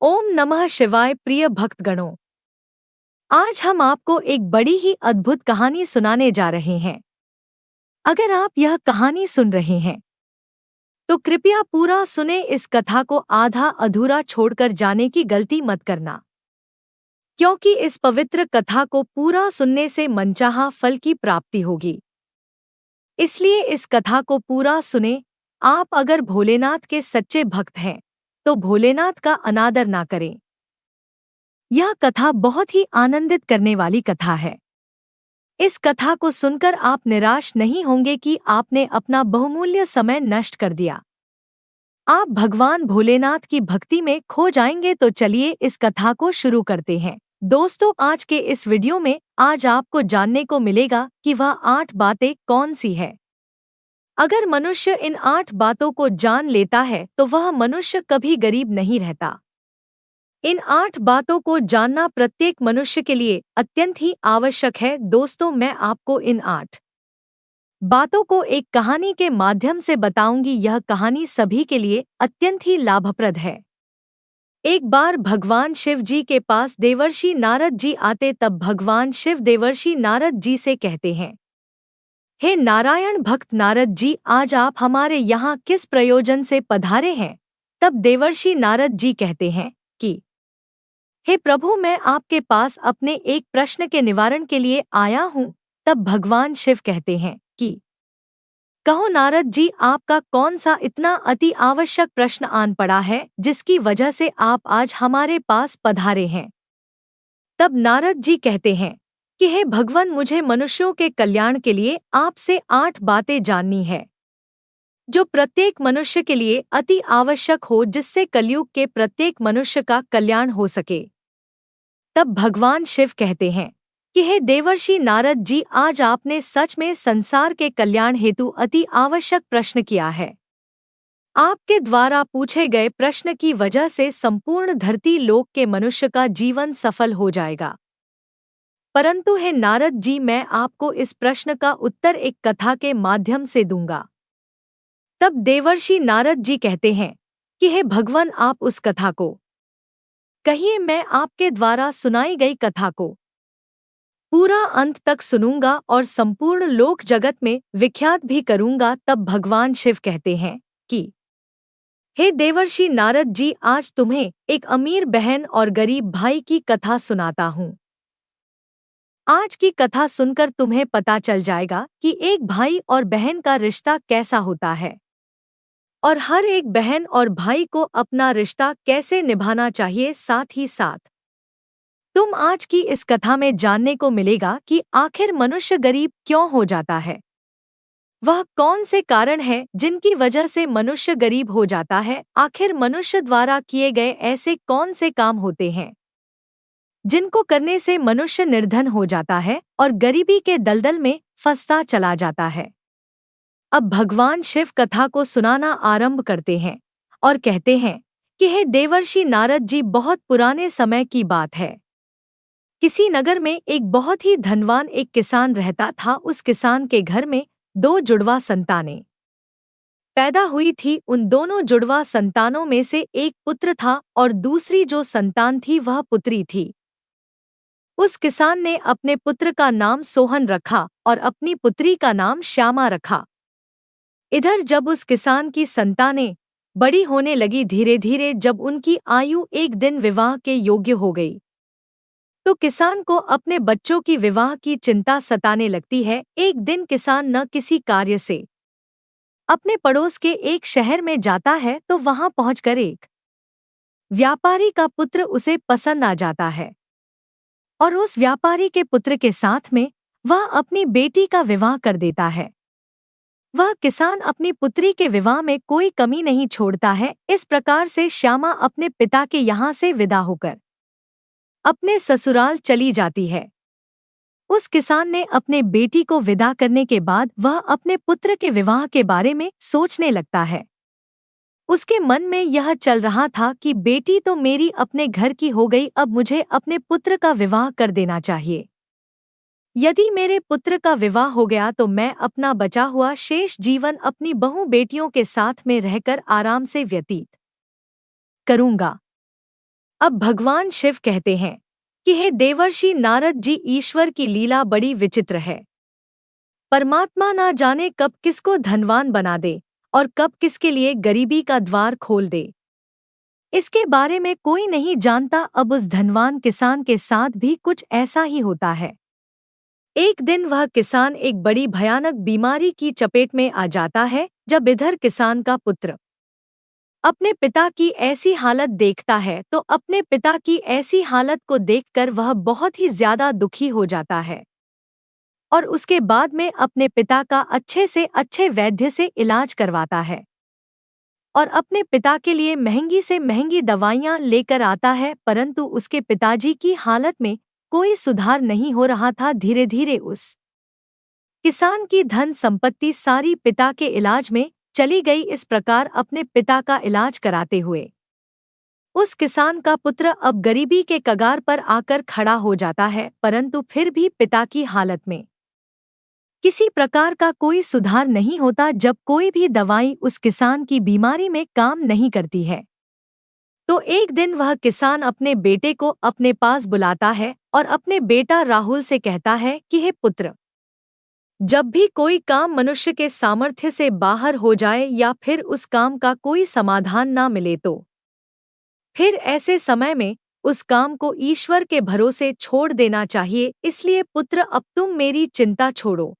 ओम नमः शिवाय। प्रिय भक्तगणों, आज हम आपको एक बड़ी ही अद्भुत कहानी सुनाने जा रहे हैं। अगर आप यह कहानी सुन रहे हैं तो कृपया पूरा सुने। इस कथा को आधा अधूरा छोड़कर जाने की गलती मत करना, क्योंकि इस पवित्र कथा को पूरा सुनने से मनचाहा फल की प्राप्ति होगी। इसलिए इस कथा को पूरा सुने। आप अगर भोलेनाथ के सच्चे भक्त हैं तो भोलेनाथ का अनादर ना करें। यह कथा बहुत ही आनंदित करने वाली कथा है। इस कथा को सुनकर आप निराश नहीं होंगे कि आपने अपना बहुमूल्य समय नष्ट कर दिया। आप भगवान भोलेनाथ की भक्ति में खो जाएंगे। तो चलिए इस कथा को शुरू करते हैं। दोस्तों, आज के इस वीडियो में आज आपको जानने को मिलेगा कि वह 8 बातें कौन सी है। अगर मनुष्य इन 8 बातों को जान लेता है तो वह मनुष्य कभी गरीब नहीं रहता। इन 8 बातों को जानना प्रत्येक मनुष्य के लिए अत्यंत ही आवश्यक है। दोस्तों, मैं आपको इन 8 बातों को एक कहानी के माध्यम से बताऊंगी। यह कहानी सभी के लिए अत्यंत ही लाभप्रद है। एक बार भगवान शिव जी के पास देवर्षि नारद जी आते। तब भगवान शिव देवर्षि नारद जी से कहते हैं, हे नारायण भक्त नारद जी, आज आप हमारे यहाँ किस प्रयोजन से पधारे हैं। तब देवर्षि नारद जी कहते हैं कि हे प्रभु, मैं आपके पास अपने एक प्रश्न के निवारण के लिए आया हूँ। तब भगवान शिव कहते हैं कि कहो नारद जी, आपका कौन सा इतना अति आवश्यक प्रश्न आन पड़ा है जिसकी वजह से आप आज हमारे पास पधारे हैं। तब नारद जी कहते हैं कि हे भगवान, मुझे मनुष्यों के कल्याण के लिए आपसे 8 बातें जाननी है जो प्रत्येक मनुष्य के लिए अति आवश्यक हो, जिससे कलयुग के प्रत्येक मनुष्य का कल्याण हो सके। तब भगवान शिव कहते हैं कि हे देवर्षि नारद जी, आज आपने सच में संसार के कल्याण हेतु अति आवश्यक प्रश्न किया है। आपके द्वारा पूछे गए प्रश्न की वजह से संपूर्ण धरती लोक के मनुष्य का जीवन सफल हो जाएगा। परंतु हे नारद जी, मैं आपको इस प्रश्न का उत्तर एक कथा के माध्यम से दूंगा। तब देवर्षि नारद जी कहते हैं कि हे भगवान, आप उस कथा को कहिए। मैं आपके द्वारा सुनाई गई कथा को पूरा अंत तक सुनूंगा और संपूर्ण लोक जगत में विख्यात भी करूंगा। तब भगवान शिव कहते हैं कि हे देवर्षि नारद जी, आज तुम्हें एक अमीर बहन और गरीब भाई की कथा सुनाता हूँ। आज की कथा सुनकर तुम्हें पता चल जाएगा कि एक भाई और बहन का रिश्ता कैसा होता है और हर एक बहन और भाई को अपना रिश्ता कैसे निभाना चाहिए। साथ ही साथ तुम आज की इस कथा में जानने को मिलेगा कि आखिर मनुष्य गरीब क्यों हो जाता है। वह कौन से कारण हैं जिनकी वजह से मनुष्य गरीब हो जाता है। आखिर मनुष्य द्वारा किए गए ऐसे कौन से काम होते हैं जिनको करने से मनुष्य निर्धन हो जाता है और गरीबी के दलदल में फंसता चला जाता है। अब भगवान शिव कथा को सुनाना आरंभ करते हैं और कहते हैं कि हे देवर्षि नारद जी, बहुत पुराने समय की बात है। किसी नगर में एक बहुत ही धनवान एक किसान रहता था। उस किसान के घर में 2 जुड़वा संतानें पैदा हुई थी। उन दोनों जुड़वा संतानों में से एक पुत्र था और दूसरी जो संतान थी वह पुत्री थी। उस किसान ने अपने पुत्र का नाम सोहन रखा और अपनी पुत्री का नाम श्यामा रखा। इधर जब उस किसान की संतानें बड़ी होने लगी, धीरे धीरे जब उनकी आयु एक दिन विवाह के योग्य हो गई तो किसान को अपने बच्चों की विवाह की चिंता सताने लगती है। एक दिन किसान न किसी कार्य से अपने पड़ोस के एक शहर में जाता है तो वहां पहुंचकर एक व्यापारी का पुत्र उसे पसंद आ जाता है और उस व्यापारी के पुत्र के साथ में वह अपनी बेटी का विवाह कर देता है। वह किसान अपनी पुत्री के विवाह में कोई कमी नहीं छोड़ता है। इस प्रकार से श्यामा अपने पिता के यहाँ से विदा होकर अपने ससुराल चली जाती है। उस किसान ने अपने बेटी को विदा करने के बाद वह अपने पुत्र के विवाह के बारे में सोचने लगता है। उसके मन में यह चल रहा था कि बेटी तो मेरी अपने घर की हो गई, अब मुझे अपने पुत्र का विवाह कर देना चाहिए। यदि मेरे पुत्र का विवाह हो गया तो मैं अपना बचा हुआ शेष जीवन अपनी बहू बेटियों के साथ में रहकर आराम से व्यतीत करूंगा। अब भगवान शिव कहते हैं कि हे देवर्षि नारद जी, ईश्वर की लीला बड़ी विचित्र है। परमात्मा ना जाने कब किसको धनवान बना दे और कब किसके लिए गरीबी का द्वार खोल दे। इसके बारे में कोई नहीं जानता। अब उस धनवान किसान के साथ भी कुछ ऐसा ही होता है। एक दिन वह किसान एक बड़ी भयानक बीमारी की चपेट में आ जाता है। जब इधर किसान का पुत्र अपने पिता की ऐसी हालत देखता है तो अपने पिता की ऐसी हालत को देखकर वह बहुत ही ज्यादा दुखी हो जाता है और उसके बाद में अपने पिता का अच्छे से अच्छे वैद्य से इलाज करवाता है और अपने पिता के लिए महंगी से महंगी दवाइयां लेकर आता है। परंतु उसके पिताजी की हालत में कोई सुधार नहीं हो रहा था। धीरे धीरे उस किसान की धन संपत्ति सारी पिता के इलाज में चली गई। इस प्रकार अपने पिता का इलाज कराते हुए उस किसान का पुत्र अब गरीबी के कगार पर आकर खड़ा हो जाता है। परंतु फिर भी पिता की हालत में किसी प्रकार का कोई सुधार नहीं होता। जब कोई भी दवाई उस किसान की बीमारी में काम नहीं करती है तो एक दिन वह किसान अपने बेटे को अपने पास बुलाता है और अपने बेटा राहुल से कहता है कि हे पुत्र, जब भी कोई काम मनुष्य के सामर्थ्य से बाहर हो जाए या फिर उस काम का कोई समाधान ना मिले तो फिर ऐसे समय में उस काम को ईश्वर के भरोसे छोड़ देना चाहिए। इसलिए पुत्र, अब तुम मेरी चिंता छोड़ो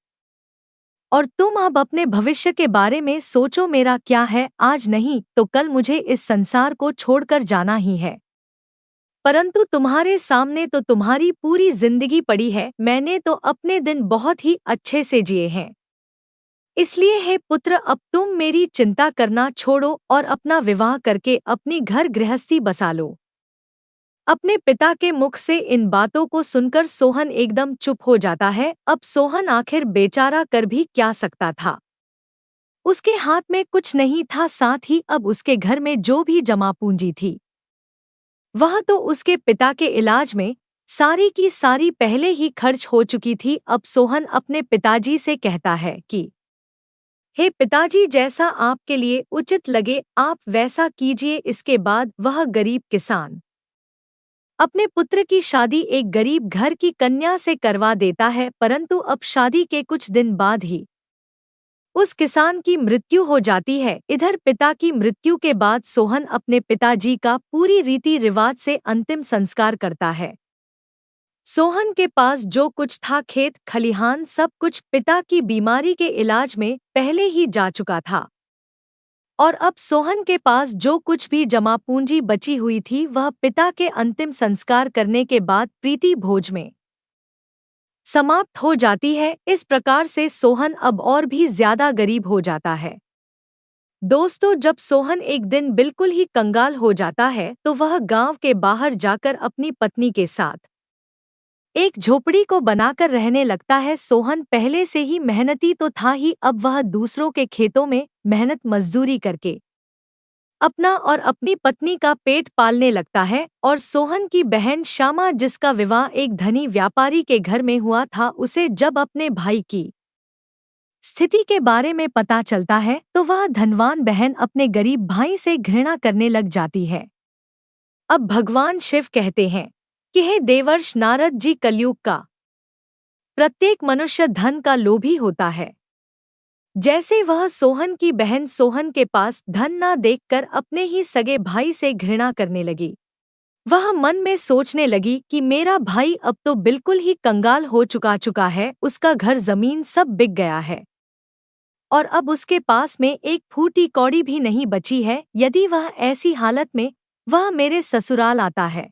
और तुम अब अपने भविष्य के बारे में सोचो। मेरा क्या है, आज नहीं तो कल मुझे इस संसार को छोड़कर जाना ही है। परंतु तुम्हारे सामने तो तुम्हारी पूरी जिंदगी पड़ी है। मैंने तो अपने दिन बहुत ही अच्छे से जिए हैं। इसलिए हे पुत्र, अब तुम मेरी चिंता करना छोड़ो और अपना विवाह करके अपनी घर गृहस्थी बसा लो। अपने पिता के मुख से इन बातों को सुनकर सोहन एकदम चुप हो जाता है। अब सोहन आखिर बेचारा कर भी क्या सकता था। उसके हाथ में कुछ नहीं था, साथ ही अब उसके घर में जो भी जमा पूंजी थी वह तो उसके पिता के इलाज में सारी की सारी पहले ही खर्च हो चुकी थी। अब सोहन अपने पिताजी से कहता है कि हे पिताजी, जैसा आपके लिए उचित लगे आप वैसा कीजिए। इसके बाद वह गरीब किसान अपने पुत्र की शादी एक गरीब घर की कन्या से करवा देता है। परंतु अब शादी के कुछ दिन बाद ही उस किसान की मृत्यु हो जाती है। इधर पिता की मृत्यु के बाद सोहन अपने पिताजी का पूरी रीति रिवाज से अंतिम संस्कार करता है। सोहन के पास जो कुछ था, खेत खलिहान, सब कुछ पिता की बीमारी के इलाज में पहले ही जा चुका था और अब सोहन के पास जो कुछ भी जमा पूंजी बची हुई थी वह पिता के अंतिम संस्कार करने के बाद प्रीति भोज में समाप्त हो जाती है। इस प्रकार से सोहन अब और भी ज्यादा गरीब हो जाता है। दोस्तों, जब सोहन एक दिन बिल्कुल ही कंगाल हो जाता है तो वह गांव के बाहर जाकर अपनी पत्नी के साथ एक झोपड़ी को बनाकर रहने लगता है। सोहन पहले से ही मेहनती तो था ही, अब वह दूसरों के खेतों में मेहनत मजदूरी करके अपना और अपनी पत्नी का पेट पालने लगता है। और सोहन की बहन श्यामा, जिसका विवाह एक धनी व्यापारी के घर में हुआ था, उसे जब अपने भाई की स्थिति के बारे में पता चलता है तो वह धनवान बहन अपने गरीब भाई से घृणा करने लग जाती है। अब भगवान शिव कहते हैं कि हे देवर्ष नारद जी, कलयुग का प्रत्येक मनुष्य धन का लोभी होता है। जैसे वह सोहन की बहन सोहन के पास धन ना देखकर अपने ही सगे भाई से घृणा करने लगी, वह मन में सोचने लगी कि मेरा भाई अब तो बिल्कुल ही कंगाल हो चुका है, उसका घर जमीन सब बिक गया है और अब उसके पास में एक फूटी कौड़ी भी नहीं बची है। यदि वह ऐसी हालत में वह मेरे ससुराल आता है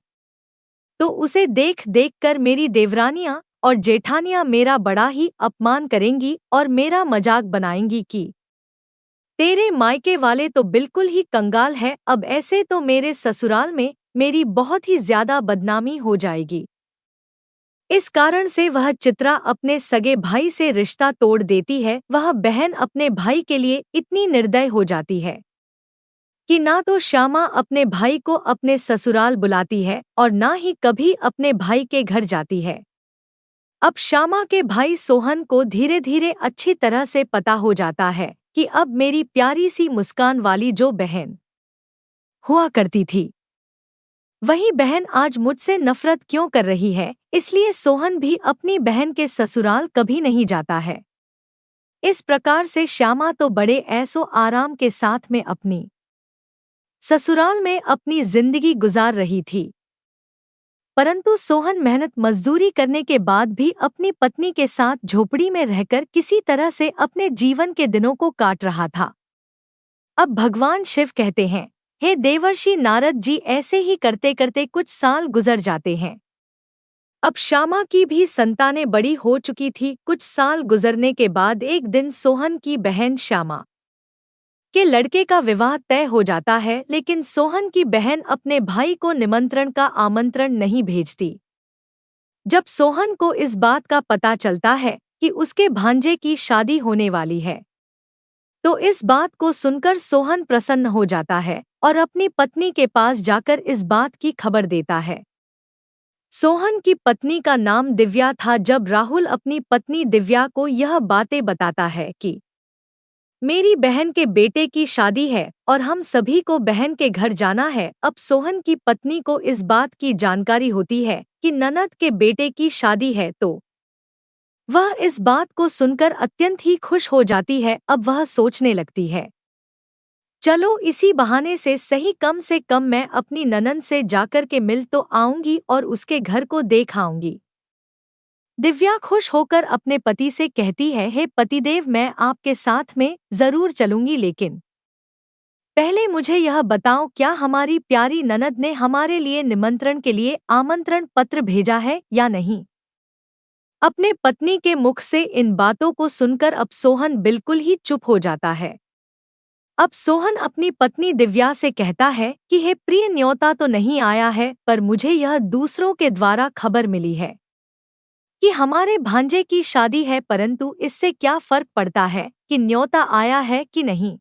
तो उसे देख देख कर मेरी देवरानियां और जेठानियां मेरा बड़ा ही अपमान करेंगी और मेरा मजाक बनाएंगी कि तेरे मायके वाले तो बिल्कुल ही कंगाल है। अब ऐसे तो मेरे ससुराल में मेरी बहुत ही ज्यादा बदनामी हो जाएगी। इस कारण से वह चित्रा अपने सगे भाई से रिश्ता तोड़ देती है। वह बहन अपने भाई के लिए इतनी निर्दय हो जाती है कि ना तो श्यामा अपने भाई को अपने ससुराल बुलाती है और ना ही कभी अपने भाई के घर जाती है। अब श्यामा के भाई सोहन को धीरे धीरे अच्छी तरह से पता हो जाता है कि अब मेरी प्यारी सी मुस्कान वाली जो बहन हुआ करती थी वही बहन आज मुझसे नफरत क्यों कर रही है, इसलिए सोहन भी अपनी बहन के ससुराल कभी नहीं जाता है। इस प्रकार से श्यामा तो बड़े ऐसो आराम के साथ में अपनी ससुराल में अपनी जिंदगी गुजार रही थी। परंतु सोहन मेहनत मजदूरी करने के बाद भी अपनी पत्नी के साथ झोपड़ी में रहकर किसी तरह से अपने जीवन के दिनों को काट रहा था। अब भगवान शिव कहते हैं, हे देवर्षि नारद जी, ऐसे ही करते करते कुछ साल गुजर जाते हैं। अब श्यामा की भी संतानें बड़ी हो चुकी थी। कुछ साल गुजरने के बाद एक दिन सोहन की बहन श्यामा के लड़के का विवाह तय हो जाता है, लेकिन सोहन की बहन अपने भाई को निमंत्रण का आमंत्रण नहीं भेजती। जब सोहन को इस बात का पता चलता है कि उसके भांजे की शादी होने वाली है, तो इस बात को सुनकर सोहन प्रसन्न हो जाता है और अपनी पत्नी के पास जाकर इस बात की खबर देता है। सोहन की पत्नी का नाम दिव्या था। जब राहुल अपनी पत्नी दिव्या को यह बातें बताता है कि मेरी बहन के बेटे की शादी है और हम सभी को बहन के घर जाना है, अब सोहन की पत्नी को इस बात की जानकारी होती है कि ननद के बेटे की शादी है, तो वह इस बात को सुनकर अत्यंत ही खुश हो जाती है। अब वह सोचने लगती है, चलो इसी बहाने से सही कम से कम मैं अपनी ननद से जाकर के मिल तो आऊंगी और उसके घर को देख आऊंगी। दिव्या खुश होकर अपने पति से कहती है, हे पतिदेव, मैं आपके साथ में जरूर चलूंगी, लेकिन पहले मुझे यह बताओ, क्या हमारी प्यारी ननद ने हमारे लिए निमंत्रण के लिए आमंत्रण पत्र भेजा है या नहीं। अपने पत्नी के मुख से इन बातों को सुनकर अब सोहन बिल्कुल ही चुप हो जाता है। अब सोहन अपनी पत्नी दिव्या से कहता है कि हे प्रिय, न्योता तो नहीं आया है, पर मुझे यह दूसरों के द्वारा खबर मिली है कि हमारे भांजे की शादी है, परंतु इससे क्या फर्क पड़ता है कि न्योता आया है कि नहीं,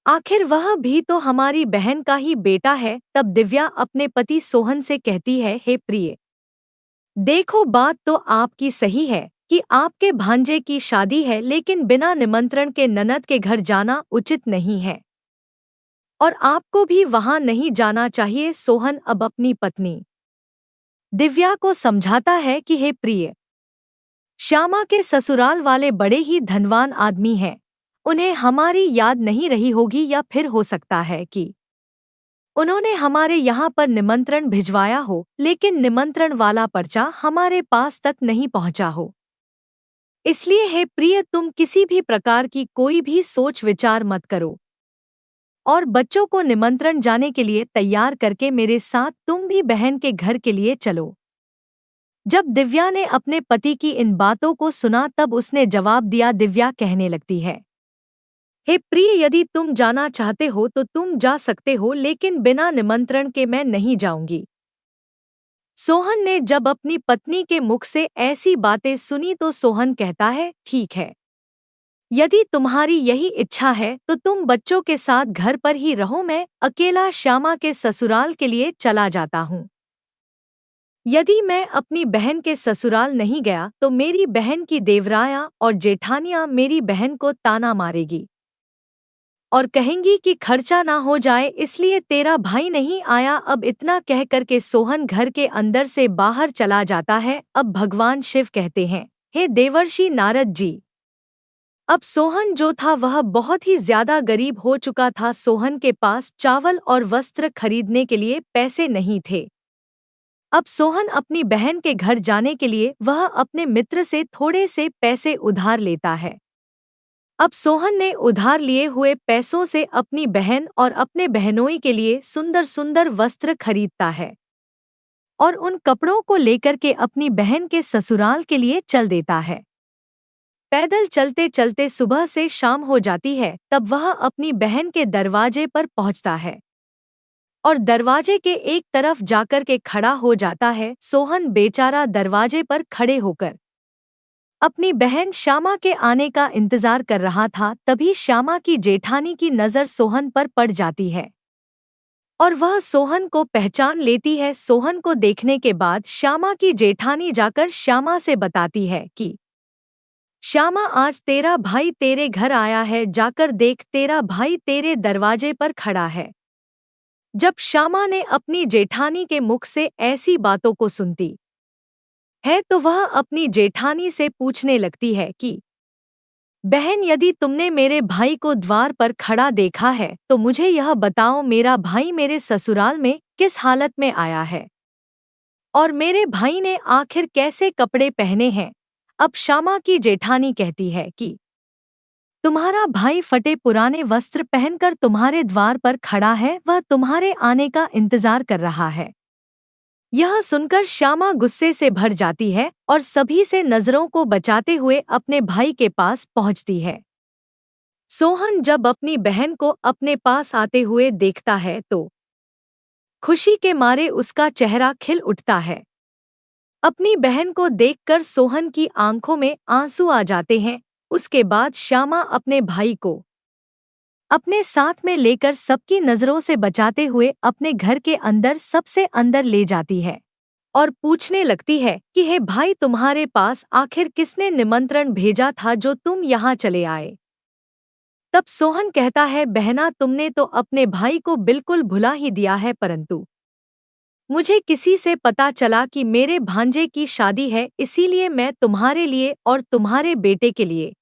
आखिर वह भी तो हमारी बहन का ही बेटा है। तब दिव्या अपने पति सोहन से कहती है, हे प्रिय, देखो बात तो आपकी सही है कि आपके भांजे की शादी है, लेकिन बिना निमंत्रण के ननद के घर जाना उचित नहीं है और आपको भी वहां नहीं जाना चाहिए। सोहन अब अपनी पत्नी दिव्या को समझाता है कि हे प्रिय, श्यामा के ससुराल वाले बड़े ही धनवान आदमी हैं, उन्हें हमारी याद नहीं रही होगी, या फिर हो सकता है कि उन्होंने हमारे यहाँ पर निमंत्रण भिजवाया हो, लेकिन निमंत्रण वाला पर्चा हमारे पास तक नहीं पहुँचा हो। इसलिए हे प्रिय, तुम किसी भी प्रकार की कोई भी सोच विचार मत करो और बच्चों को निमंत्रण जाने के लिए तैयार करके मेरे साथ तुम भी बहन के घर के लिए चलो। जब दिव्या ने अपने पति की इन बातों को सुना, तब उसने जवाब दिया। दिव्या कहने लगती है, हे प्रिय, यदि तुम जाना चाहते हो तो तुम जा सकते हो, लेकिन बिना निमंत्रण के मैं नहीं जाऊंगी। सोहन ने जब अपनी पत्नी के मुख से ऐसी बातें सुनी तो सोहन कहता है, ठीक है, यदि तुम्हारी यही इच्छा है तो तुम बच्चों के साथ घर पर ही रहो, मैं अकेला श्यामा के ससुराल के लिए चला जाता हूँ। यदि मैं अपनी बहन के ससुराल नहीं गया तो मेरी बहन की देवराया और जेठानियां मेरी बहन को ताना मारेगी और कहेंगी कि खर्चा ना हो जाए, इसलिए तेरा भाई नहीं आया। अब इतना कह करके सोहन घर के अंदर से बाहर चला जाता है। अब भगवान शिव कहते हैं, हे देवर्षि नारद जी, अब सोहन जो था वह बहुत ही ज्यादा गरीब हो चुका था। सोहन के पास चावल और वस्त्र खरीदने के लिए पैसे नहीं थे। अब सोहन अपनी बहन के घर जाने के लिए वह अपने मित्र से थोड़े से पैसे उधार लेता है। अब सोहन ने उधार लिए हुए पैसों से अपनी बहन और अपने बहनोई के लिए सुंदर सुंदर वस्त्र खरीदता है और उन कपड़ों को लेकर के अपनी बहन के ससुराल के लिए चल देता है। पैदल चलते चलते सुबह से शाम हो जाती है। तब वह अपनी बहन के दरवाजे पर पहुंचता है और दरवाजे के एक तरफ जाकर के खड़ा हो जाता है। सोहन बेचारा दरवाजे पर खड़े होकर अपनी बहन श्यामा के आने का इंतजार कर रहा था। तभी श्यामा की जेठानी की नज़र सोहन पर पड़ जाती है और वह सोहन को पहचान लेती है। सोहन को देखने के बाद श्यामा की जेठानी जाकर श्यामा से बताती है कि श्यामा, आज तेरा भाई तेरे घर आया है, जाकर देख, तेरा भाई तेरे दरवाजे पर खड़ा है। जब श्यामा ने अपनी जेठानी के मुख से ऐसी बातों को सुनती है तो वह अपनी जेठानी से पूछने लगती है कि बहन, यदि तुमने मेरे भाई को द्वार पर खड़ा देखा है तो मुझे यह बताओ, मेरा भाई मेरे ससुराल में किस हालत में आया है और मेरे भाई ने आखिर कैसे कपड़े पहने हैं। अब श्यामा की जेठानी कहती है कि तुम्हारा भाई फटे पुराने वस्त्र पहनकर तुम्हारे द्वार पर खड़ा है, वह तुम्हारे आने का इंतजार कर रहा है। यह सुनकर श्यामा गुस्से से भर जाती है और सभी से नजरों को बचाते हुए अपने भाई के पास पहुंचती है। सोहन जब अपनी बहन को अपने पास आते हुए देखता है तो खुशी के मारे उसका चेहरा खिल उठता है। अपनी बहन को देखकर सोहन की आंखों में आंसू आ जाते हैं। उसके बाद श्यामा अपने भाई को अपने साथ में लेकर सबकी नजरों से बचाते हुए अपने घर के अंदर सबसे अंदर ले जाती है और पूछने लगती है कि हे भाई, तुम्हारे पास आखिर किसने निमंत्रण भेजा था जो तुम यहाँ चले आए। तब सोहन कहता है, बहना, तुमने तो अपने भाई को बिल्कुल भुला ही दिया है, परंतु मुझे किसी से पता चला कि मेरे भांजे की शादी है, इसीलिए मैं तुम्हारे लिए और तुम्हारे बेटे के लिए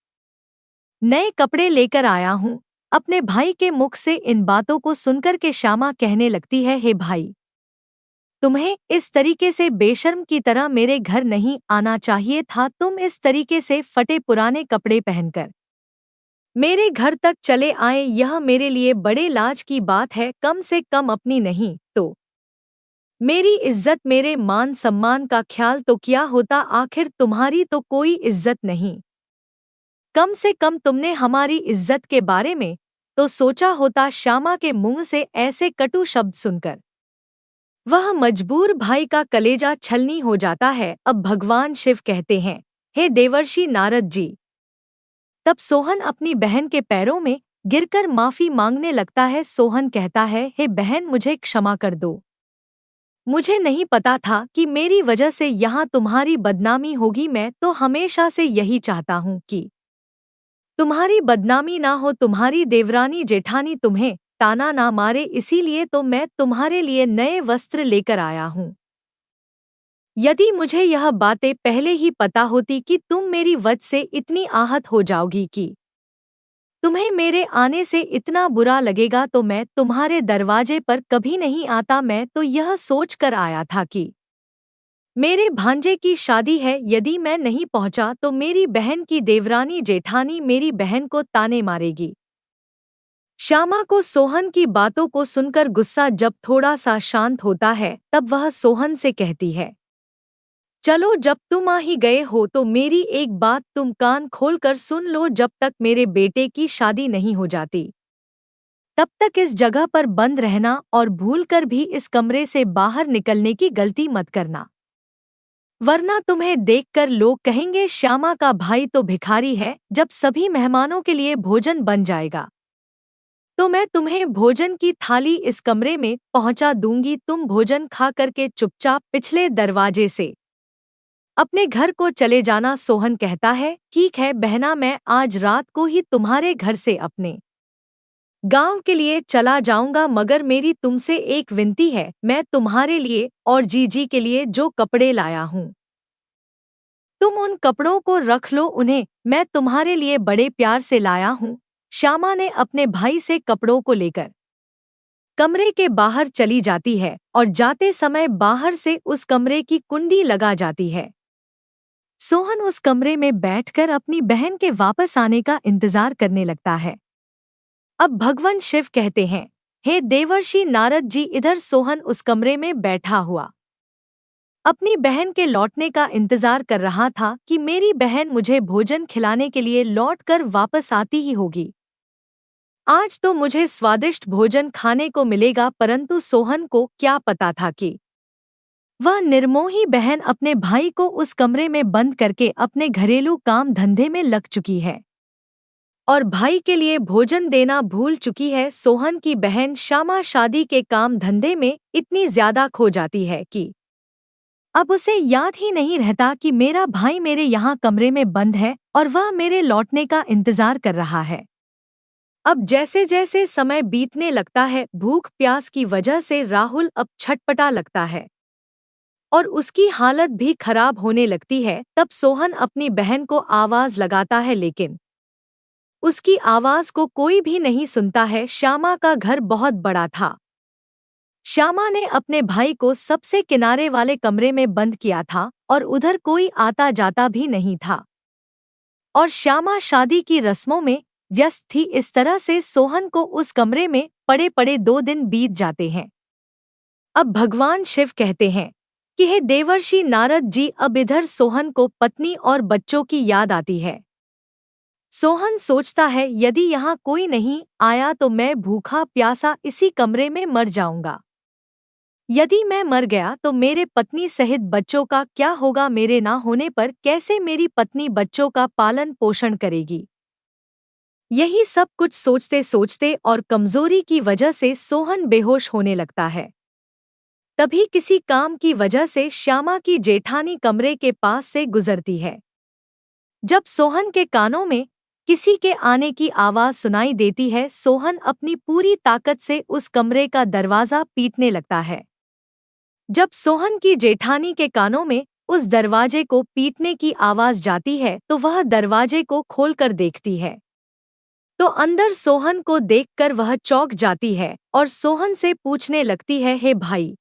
नए कपड़े लेकर आया हूँ। अपने भाई के मुख से इन बातों को सुनकर के श्यामा कहने लगती है, हे भाई, तुम्हें इस तरीके से बेशर्म की तरह मेरे घर नहीं आना चाहिए था। तुम इस तरीके से फटे पुराने कपड़े पहनकर मेरे घर तक चले आए, यह मेरे लिए बड़े लाज की बात है। कम से कम अपनी नहीं तो मेरी इज्जत, मेरे मान सम्मान का ख्याल तो क्या होता। आखिर तुम्हारी तो कोई इज्जत नहीं, कम से कम तुमने हमारी इज्जत के बारे में तो सोचा होता। श्यामा के मुंह से ऐसे कटु शब्द सुनकर वह मजबूर भाई का कलेजा छलनी हो जाता है। अब भगवान शिव कहते हैं, हे देवर्षि नारद जी। तब सोहन अपनी बहन के पैरों में गिरकर माफी मांगने लगता है। सोहन कहता है, हे बहन, मुझे क्षमा कर दो। मुझे नहीं पता था कि मेरी वजह से यहाँ तुम्हारी बदनामी होगी। मैं तो हमेशा से यही चाहता हूँ कि तुम्हारी बदनामी ना हो, तुम्हारी देवरानी जेठानी तुम्हें ताना ना मारे, इसीलिए तो मैं तुम्हारे लिए नए वस्त्र लेकर आया हूँ। यदि मुझे यह बातें पहले ही पता होती कि तुम मेरी वजह से इतनी आहत हो जाओगी कि तुम्हें मेरे आने से इतना बुरा लगेगा, तो मैं तुम्हारे दरवाजे पर कभी नहीं आता। मैं तो यह सोच कर आया था कि मेरे भांजे की शादी है, यदि मैं नहीं पहुंचा तो मेरी बहन की देवरानी जेठानी मेरी बहन को ताने मारेगी। श्यामा को सोहन की बातों को सुनकर गुस्सा जब थोड़ा सा शांत होता है तब वह सोहन से कहती है, चलो, जब तुम आ ही गए हो तो मेरी एक बात तुम कान खोलकर सुन लो। जब तक मेरे बेटे की शादी नहीं हो जाती तब तक इस जगह पर बंद रहना और भूलकर भी इस कमरे से बाहर निकलने की गलती मत करना, वरना तुम्हें देखकर लोग कहेंगे श्यामा का भाई तो भिखारी है। जब सभी मेहमानों के लिए भोजन बन जाएगा तो मैं तुम्हें भोजन की थाली इस कमरे में पहुंचा दूंगी। तुम भोजन खा करके चुपचाप पिछले दरवाजे से अपने घर को चले जाना। सोहन कहता है, ठीक है बहना, मैं आज रात को ही तुम्हारे घर से अपने गांव के लिए चला जाऊंगा, मगर मेरी तुमसे एक विनती है। मैं तुम्हारे लिए और जीजी के लिए जो कपड़े लाया हूं, तुम उन कपड़ों को रख लो, उन्हें मैं तुम्हारे लिए बड़े प्यार से लाया हूं। श्यामा ने अपने भाई से कपड़ों को लेकर कमरे के बाहर चली जाती है और जाते समय बाहर से उस कमरे की कुंडी लगा जाती है। सोहन उस कमरे में बैठकर अपनी बहन के वापस आने का इंतजार करने लगता है। अब भगवान शिव कहते हैं, हे देवर्षि नारद जी। इधर सोहन उस कमरे में बैठा हुआ अपनी बहन के लौटने का इंतजार कर रहा था कि मेरी बहन मुझे भोजन खिलाने के लिए लौटकर वापस आती ही होगी। आज तो मुझे स्वादिष्ट भोजन खाने को मिलेगा। परंतु सोहन को क्या पता था कि वह निर्मोही बहन अपने भाई को उस कमरे में बंद करके अपने घरेलू काम धंधे में लग चुकी है और भाई के लिए भोजन देना भूल चुकी है। सोहन की बहन श्यामा शादी के काम धंधे में इतनी ज्यादा खो जाती है कि अब उसे याद ही नहीं रहता कि मेरा भाई मेरे यहाँ कमरे में बंद है और वह मेरे लौटने का इंतजार कर रहा है। अब जैसे जैसे समय बीतने लगता है, भूख प्यास की वजह से राहुल अब छटपटा लगता है और उसकी हालत भी खराब होने लगती है। तब सोहन अपनी बहन को आवाज लगाता है, लेकिन उसकी आवाज को कोई भी नहीं सुनता है। श्यामा का घर बहुत बड़ा था। श्यामा ने अपने भाई को सबसे किनारे वाले कमरे में बंद किया था और उधर कोई आता जाता भी नहीं था। और श्यामा शादी की रस्मों में व्यस्त थी। इस तरह से सोहन को उस कमरे में पड़े पड़े 2 दिन बीत जाते हैं। अब भगवान शिव कहते हैं कि हे देवर्षि नारद जी, अब इधर सोहन को पत्नी और बच्चों की याद आती है। सोहन सोचता है, यदि यहाँ कोई नहीं आया तो मैं भूखा प्यासा इसी कमरे में मर जाऊंगा। यदि मैं मर गया तो मेरे पत्नी सहित बच्चों का क्या होगा? मेरे ना होने पर कैसे मेरी पत्नी बच्चों का पालन पोषण करेगी? यही सब कुछ सोचते सोचते और कमजोरी की वजह से सोहन बेहोश होने लगता है। तभी किसी काम की वजह से श्यामा की जेठानी कमरे के पास से गुजरती है। जब सोहन के कानों में किसी के आने की आवाज सुनाई देती है, सोहन अपनी पूरी ताकत से उस कमरे का दरवाजा पीटने लगता है। जब सोहन की जेठानी के कानों में उस दरवाजे को पीटने की आवाज जाती है तो वह दरवाजे को खोलकर देखती है, तो अंदर सोहन को देखकर वह चौंक जाती है और सोहन से पूछने लगती है, हे भाई,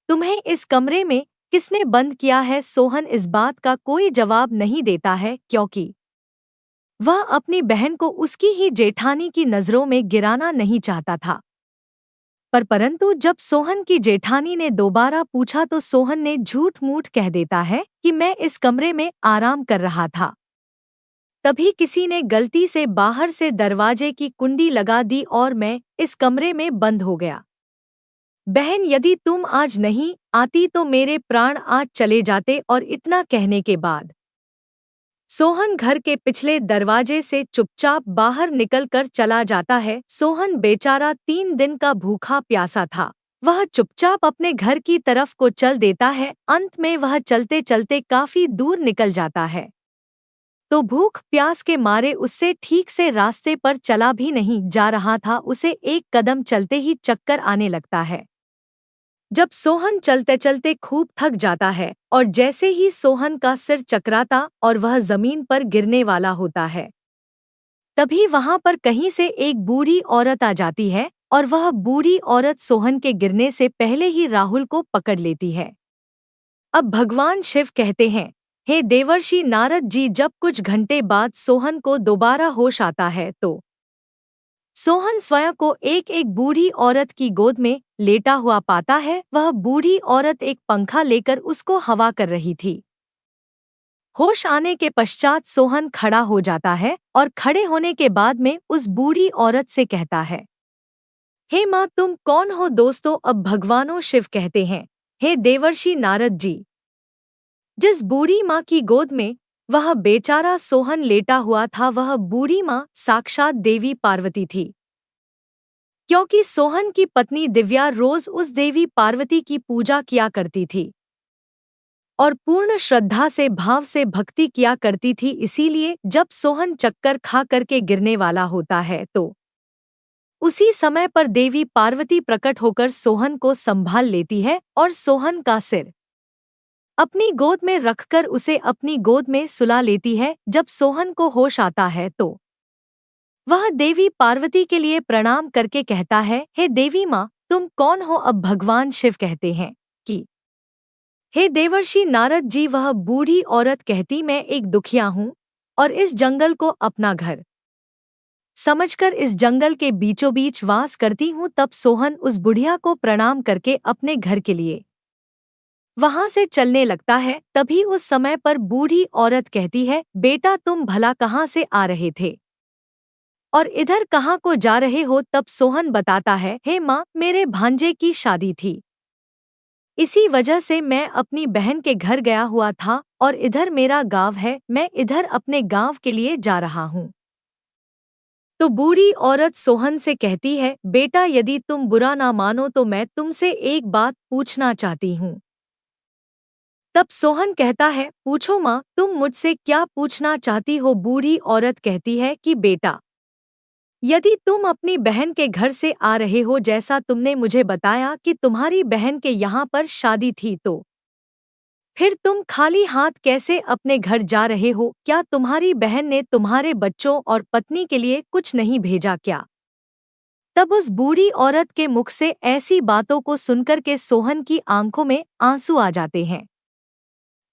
तुम्हें इस कमरे में किसने बंद किया है? सोहन इस बात का कोई जवाब नहीं देता है, क्योंकि वह अपनी बहन को उसकी ही जेठानी की नजरों में गिराना नहीं चाहता था। परंतु जब सोहन की जेठानी ने दोबारा पूछा तो सोहन ने झूठ मूठ कह देता है कि मैं इस कमरे में आराम कर रहा था। तभी किसी ने गलती से बाहर से दरवाजे की कुंडी लगा दी और मैं इस कमरे में बंद हो गया। बहन, यदि तुम आज नहीं आती तो मेरे प्राण आज चले जाते। और इतना कहने के बाद सोहन घर के पिछले दरवाजे से चुपचाप बाहर निकलकर चला जाता है। सोहन बेचारा 3 दिन का भूखा प्यासा था। वह चुपचाप अपने घर की तरफ को चल देता है। अंत में वह चलते चलते काफी दूर निकल जाता है, तो भूख प्यास के मारे उससे ठीक से रास्ते पर चला भी नहीं जा रहा था। उसे एक कदम चलते ही चक्कर आने लगता है। जब सोहन चलते चलते खूब थक जाता है और जैसे ही सोहन का सिर चकराता और वह जमीन पर गिरने वाला होता है, तभी वहां पर कहीं से एक बूढ़ी औरत आ जाती है और वह बूढ़ी औरत सोहन के गिरने से पहले ही राहुल को पकड़ लेती है। अब भगवान शिव कहते हैं, हे देवर्षि नारद जी, जब कुछ घंटे बाद सोहन को दोबारा होश आता है तो सोहन स्वयं को एक एक बूढ़ी औरत की गोद में लेटा हुआ पाता है। वह बूढ़ी औरत एक पंखा लेकर उसको हवा कर रही थी। होश आने के पश्चात सोहन खड़ा हो जाता है और खड़े होने के बाद में उस बूढ़ी औरत से कहता है, हे माँ, तुम कौन हो? दोस्तों, अब भगवानों शिव कहते हैं, हे देवर्षि नारद जी, जिस बूढ़ी माँ की गोद में वह बेचारा सोहन लेटा हुआ था, वह बूढ़ी माँ साक्षात देवी पार्वती थी। क्योंकि सोहन की पत्नी दिव्या रोज उस देवी पार्वती की पूजा किया करती थी और पूर्ण श्रद्धा से भाव से भक्ति किया करती थी। इसीलिए जब सोहन चक्कर खा करके गिरने वाला होता है तो उसी समय पर देवी पार्वती प्रकट होकर सोहन को संभाल लेती है और सोहन का सिर अपनी गोद में रखकर उसे अपनी गोद में सुला लेती है। जब सोहन को होश आता है तो वह देवी पार्वती के लिए प्रणाम करके कहता है, हे देवी माँ, तुम कौन हो? अब भगवान शिव कहते हैं कि हे देवर्षि नारद जी, वह बूढ़ी औरत कहती, मैं एक दुखिया हूँ और इस जंगल को अपना घर समझकर इस जंगल के बीचों बीच वास करती हूँ। तब सोहन उस बुढ़िया को प्रणाम करके अपने घर के लिए वहां से चलने लगता है। तभी उस समय पर बूढ़ी औरत कहती है, बेटा, तुम भला कहाँ से आ रहे थे और इधर कहाँ को जा रहे हो? तब सोहन बताता है, हे माँ, मेरे भांजे की शादी थी, इसी वजह से मैं अपनी बहन के घर गया हुआ था और इधर मेरा गांव है, मैं इधर अपने गांव के लिए जा रहा हूँ। तो बूढ़ी औरत सोहन से कहती है, बेटा, यदि तुम बुरा ना मानो तो मैं तुमसे एक बात पूछना चाहती हूँ। तब सोहन कहता है, पूछो माँ, तुम मुझसे क्या पूछना चाहती हो? बूढ़ी औरत कहती है कि बेटा, यदि तुम अपनी बहन के घर से आ रहे हो जैसा तुमने मुझे बताया कि तुम्हारी बहन के यहाँ पर शादी थी, तो फिर तुम खाली हाथ कैसे अपने घर जा रहे हो? क्या तुम्हारी बहन ने तुम्हारे बच्चों और पत्नी के लिए कुछ नहीं भेजा क्या? तब उस बूढ़ी औरत के मुख से ऐसी बातों को सुनकर के सोहन की आंखों में आंसू आ जाते हैं।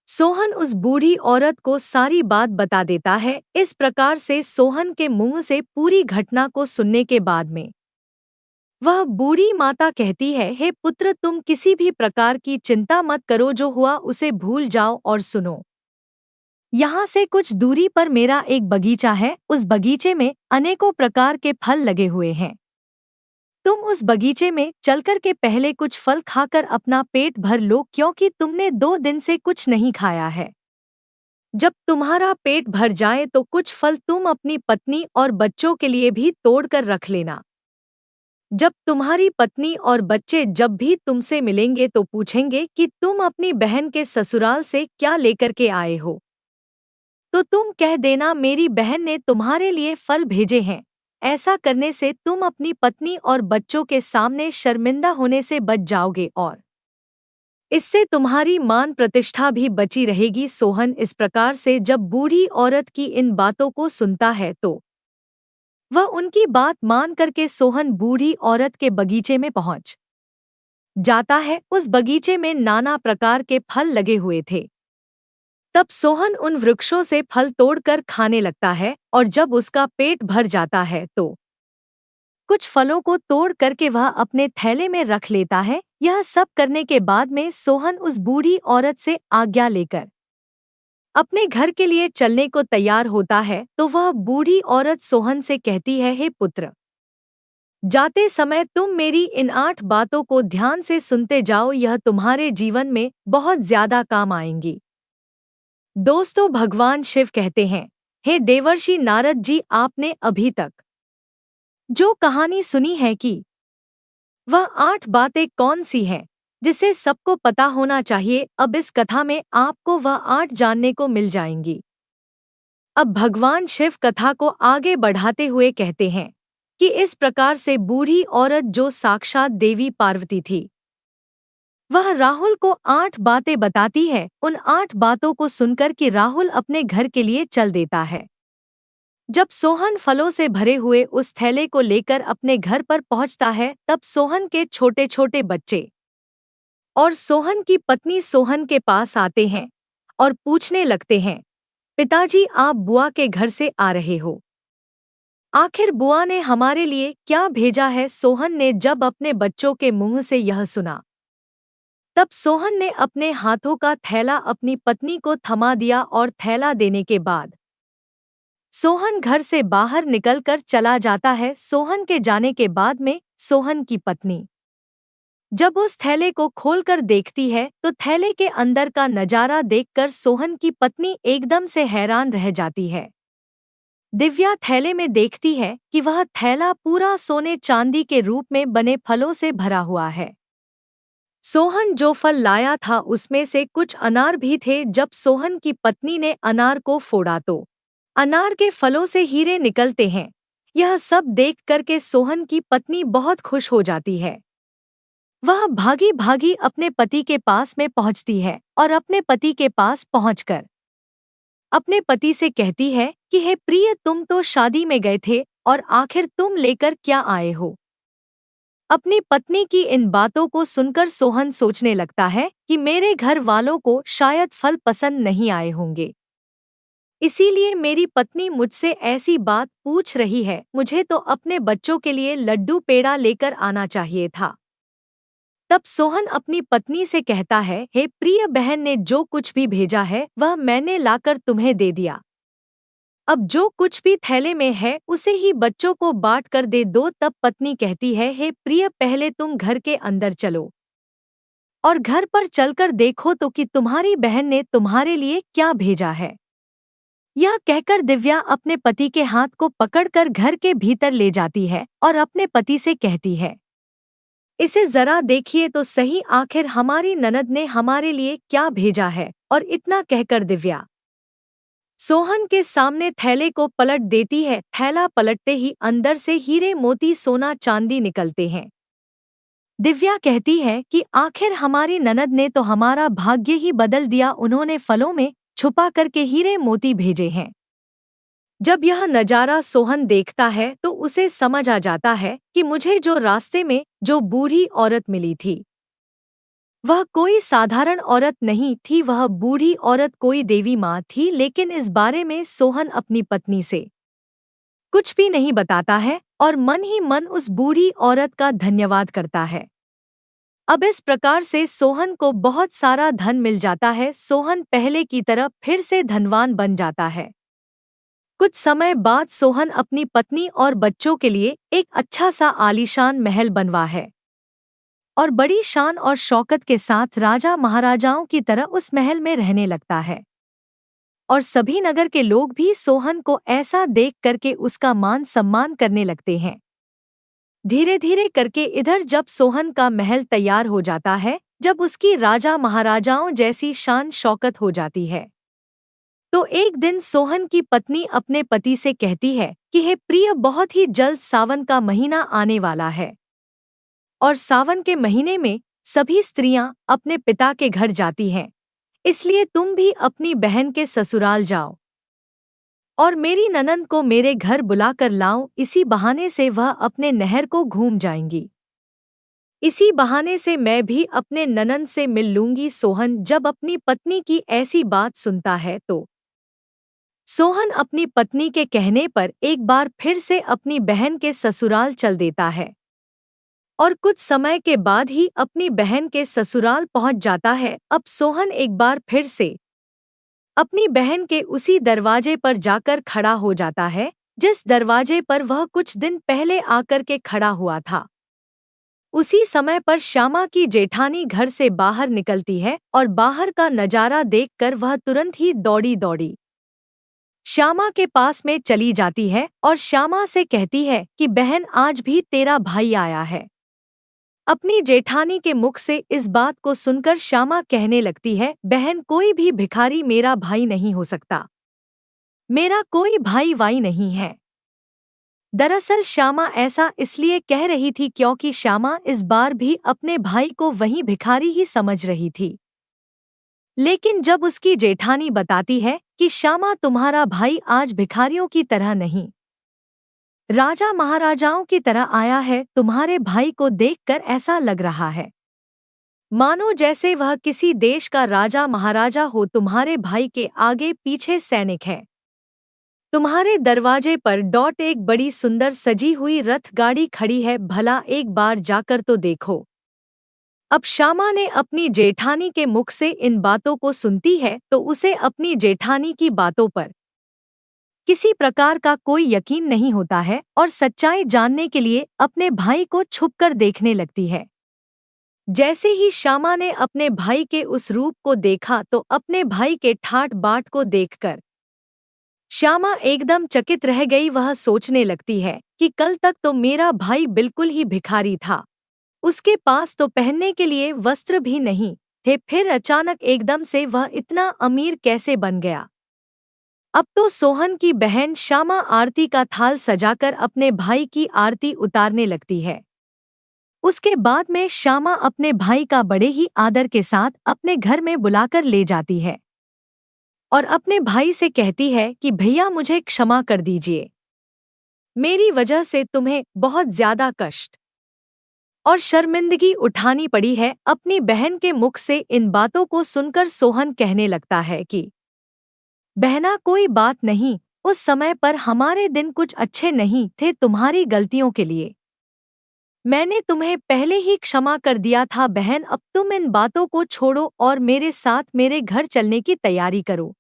सोहन उस बूढ़ी औरत को सारी बात बता देता है। इस प्रकार से सोहन के मुंह से पूरी घटना को सुनने के बाद में वह बूढ़ी माता कहती है, हे पुत्र, तुम किसी भी प्रकार की चिंता मत करो, जो हुआ उसे भूल जाओ और सुनो। यहाँ से कुछ दूरी पर मेरा एक बगीचा है। उस बगीचे में अनेकों प्रकार के फल लगे हुए हैं। तुम उस बगीचे में चलकर के पहले कुछ फल खाकर अपना पेट भर लो, क्योंकि तुमने 2 दिन से कुछ नहीं खाया है। जब तुम्हारा पेट भर जाए तो कुछ फल तुम अपनी पत्नी और बच्चों के लिए भी तोड़ कर रख लेना। जब तुम्हारी पत्नी और बच्चे जब भी तुमसे मिलेंगे तो पूछेंगे कि तुम अपनी बहन के ससुराल से क्या लेकर के आए हो, तो तुम कह देना, मेरी बहन ने तुम्हारे लिए फल भेजे हैं। ऐसा करने से तुम अपनी पत्नी और बच्चों के सामने शर्मिंदा होने से बच जाओगे और इससे तुम्हारी मान प्रतिष्ठा भी बची रहेगी। सोहन इस प्रकार से जब बूढ़ी औरत की इन बातों को सुनता है तो वह उनकी बात मान करके सोहन बूढ़ी औरत के बगीचे में पहुंच जाता है। उस बगीचे में नाना प्रकार के फल लगे हुए थे। तब सोहन उन वृक्षों से फल तोड़कर खाने लगता है और जब उसका पेट भर जाता है तो कुछ फलों को तोड़ करके वह अपने थैले में रख लेता है। यह सब करने के बाद में सोहन उस बूढ़ी औरत से आज्ञा लेकर अपने घर के लिए चलने को तैयार होता है, तो वह बूढ़ी औरत सोहन से कहती है, हे पुत्र, जाते समय तुम मेरी इन 8 बातों को ध्यान से सुनते जाओ, यह तुम्हारे जीवन में बहुत ज्यादा काम आएंगी। दोस्तों, भगवान शिव कहते हैं, हे देवर्षि नारद जी, आपने अभी तक जो कहानी सुनी है कि वह 8 बातें कौन सी हैं जिसे सबको पता होना चाहिए, अब इस कथा में आपको वह 8 जानने को मिल जाएंगी। अब भगवान शिव कथा को आगे बढ़ाते हुए कहते हैं कि इस प्रकार से बूढ़ी औरत जो साक्षात देवी पार्वती थी, वह राहुल को 8 बातें बताती है। उन 8 बातों को सुनकर कि राहुल अपने घर के लिए चल देता है। जब सोहन फलों से भरे हुए उस थैले को लेकर अपने घर पर पहुंचता है, तब सोहन के छोटे छोटे बच्चे और सोहन की पत्नी सोहन के पास आते हैं और पूछने लगते हैं, पिताजी, आप बुआ के घर से आ रहे हो, आखिर बुआ ने हमारे लिए क्या भेजा है? सोहन ने जब अपने बच्चों के मुंह से यह सुना, तब सोहन ने अपने हाथों का थैला अपनी पत्नी को थमा दिया और थैला देने के बाद सोहन घर से बाहर निकलकर चला जाता है। सोहन के जाने के बाद में सोहन की पत्नी जब उस थैले को खोलकर देखती है तो थैले के अंदर का नजारा देखकर सोहन की पत्नी एकदम से हैरान रह जाती है। दिव्या थैले में देखती है कि वह थैला पूरा सोने चांदी के रूप में बने फलों से भरा हुआ है। सोहन जो फल लाया था उसमें से कुछ अनार भी थे। जब सोहन की पत्नी ने अनार को फोड़ा तो अनार के फलों से हीरे निकलते हैं। यह सब देख करके सोहन की पत्नी बहुत खुश हो जाती है। वह भागी भागी अपने पति के पास में पहुंचती है और अपने पति के पास पहुंचकर अपने पति से कहती है कि हे प्रिय, तुम तो शादी में गए थे और आखिर तुम लेकर क्या आए हो? अपनी पत्नी की इन बातों को सुनकर सोहन सोचने लगता है कि मेरे घर वालों को शायद फल पसंद नहीं आए होंगे, इसीलिए मेरी पत्नी मुझसे ऐसी बात पूछ रही है। मुझे तो अपने बच्चों के लिए लड्डू पेड़ा लेकर आना चाहिए था। तब सोहन अपनी पत्नी से कहता है, हे प्रिय बहन ने जो कुछ भी भेजा है वह मैंने लाकर तुम्हें दे दिया। अब जो कुछ भी थैले में है उसे ही बच्चों को बांट कर दे दो। तब पत्नी कहती है, हे प्रिय, पहले तुम घर के अंदर चलो और घर पर चलकर देखो तो कि तुम्हारी बहन ने तुम्हारे लिए क्या भेजा है। यह कहकर दिव्या अपने पति के हाथ को पकड़कर घर के भीतर ले जाती है और अपने पति से कहती है, इसे जरा देखिए तो सही, आखिर हमारी ननद ने हमारे लिए क्या भेजा है। और इतना कहकर दिव्या सोहन के सामने थैले को पलट देती है। थैला पलटते ही अंदर से हीरे मोती सोना चांदी निकलते हैं। दिव्या कहती है कि आखिर हमारी ननद ने तो हमारा भाग्य ही बदल दिया। उन्होंने फलों में छुपा करके हीरे मोती भेजे हैं। जब यह नजारा सोहन देखता है तो उसे समझ आ जाता है कि मुझे जो रास्ते में जो बूढ़ी औरत मिली थी वह कोई साधारण औरत नहीं थी। वह बूढ़ी औरत कोई देवी माँ थी। लेकिन इस बारे में सोहन अपनी पत्नी से कुछ भी नहीं बताता है और मन ही मन उस बूढ़ी औरत का धन्यवाद करता है। अब इस प्रकार से सोहन को बहुत सारा धन मिल जाता है। सोहन पहले की तरह फिर से धनवान बन जाता है। कुछ समय बाद सोहन अपनी पत्नी और बच्चों के लिए एक अच्छा सा आलीशान महल बनवा है और बड़ी शान और शौकत के साथ राजा महाराजाओं की तरह उस महल में रहने लगता है। और सभी नगर के लोग भी सोहन को ऐसा देख करके उसका मान सम्मान करने लगते हैं। धीरे धीरे करके इधर जब सोहन का महल तैयार हो जाता है, जब उसकी राजा महाराजाओं जैसी शान शौकत हो जाती है, तो एक दिन सोहन की पत्नी अपने पति से कहती है कि हे प्रिय, बहुत ही जल्द सावन का महीना आने वाला है और सावन के महीने में सभी स्त्रियां अपने पिता के घर जाती हैं, इसलिए तुम भी अपनी बहन के ससुराल जाओ और मेरी ननद को मेरे घर बुलाकर लाओ। इसी बहाने से वह अपने नहर को घूम जाएंगी। इसी बहाने से मैं भी अपने ननद से मिल लूंगी। सोहन जब अपनी पत्नी की ऐसी बात सुनता है तो सोहन अपनी पत्नी के कहने पर एक बार फिर से अपनी बहन के ससुराल चल देता है और कुछ समय के बाद ही अपनी बहन के ससुराल पहुंच जाता है। अब सोहन एक बार फिर से अपनी बहन के उसी दरवाजे पर जाकर खड़ा हो जाता है जिस दरवाजे पर वह कुछ दिन पहले आकर के खड़ा हुआ था। उसी समय पर श्यामा की जेठानी घर से बाहर निकलती है और बाहर का नजारा देखकर वह तुरंत ही दौड़ी दौड़ी श्यामा के पास में चली जाती है और श्यामा से कहती है कि बहन, आज भी तेरा भाई आया है। अपनी जेठानी के मुख से इस बात को सुनकर श्यामा कहने लगती है, बहन, कोई भी भिखारी मेरा भाई नहीं हो सकता। मेरा कोई भाई वाई नहीं है। दरअसल श्यामा ऐसा इसलिए कह रही थी क्योंकि श्यामा इस बार भी अपने भाई को वही भिखारी ही समझ रही थी। लेकिन जब उसकी जेठानी बताती है कि श्यामा, तुम्हारा भाई आज भिखारियों की तरह नहीं, राजा महाराजाओं की तरह आया है। तुम्हारे भाई को देखकर ऐसा लग रहा है मानो जैसे वह किसी देश का राजा महाराजा हो। तुम्हारे भाई के आगे पीछे सैनिक है। तुम्हारे दरवाजे पर एक बड़ी सुंदर सजी हुई रथ गाड़ी खड़ी है। भला एक बार जाकर तो देखो। अब श्यामा ने अपनी जेठानी के मुख से इन बातों को सुनती है तो उसे अपनी जेठानी की बातों पर किसी प्रकार का कोई यकीन नहीं होता है और सच्चाई जानने के लिए अपने भाई को छुपकर देखने लगती है। जैसे ही श्यामा ने अपने भाई के उस रूप को देखा तो अपने भाई के ठाट बाट को देखकर श्यामा एकदम चकित रह गई। वह सोचने लगती है कि कल तक तो मेरा भाई बिल्कुल ही भिखारी था, उसके पास तो पहनने के लिए वस्त्र भी नहीं थे, फिर अचानक एकदम से वह इतना अमीर कैसे बन गया। अब तो सोहन की बहन श्यामा आरती का थाल सजाकर अपने भाई की आरती उतारने लगती है। उसके बाद में श्यामा अपने भाई का बड़े ही आदर के साथ अपने घर में बुलाकर ले जाती है और अपने भाई से कहती है कि भैया, मुझे क्षमा कर दीजिए, मेरी वजह से तुम्हें बहुत ज्यादा कष्ट और शर्मिंदगी उठानी पड़ी है। अपनी बहन के मुख से इन बातों को सुनकर सोहन कहने लगता है कि बहना, कोई बात नहीं, उस समय पर हमारे दिन कुछ अच्छे नहीं थे। तुम्हारी गलतियों के लिए मैंने तुम्हें पहले ही क्षमा कर दिया था। बहन, अब तुम इन बातों को छोड़ो और मेरे साथ मेरे घर चलने की तैयारी करो।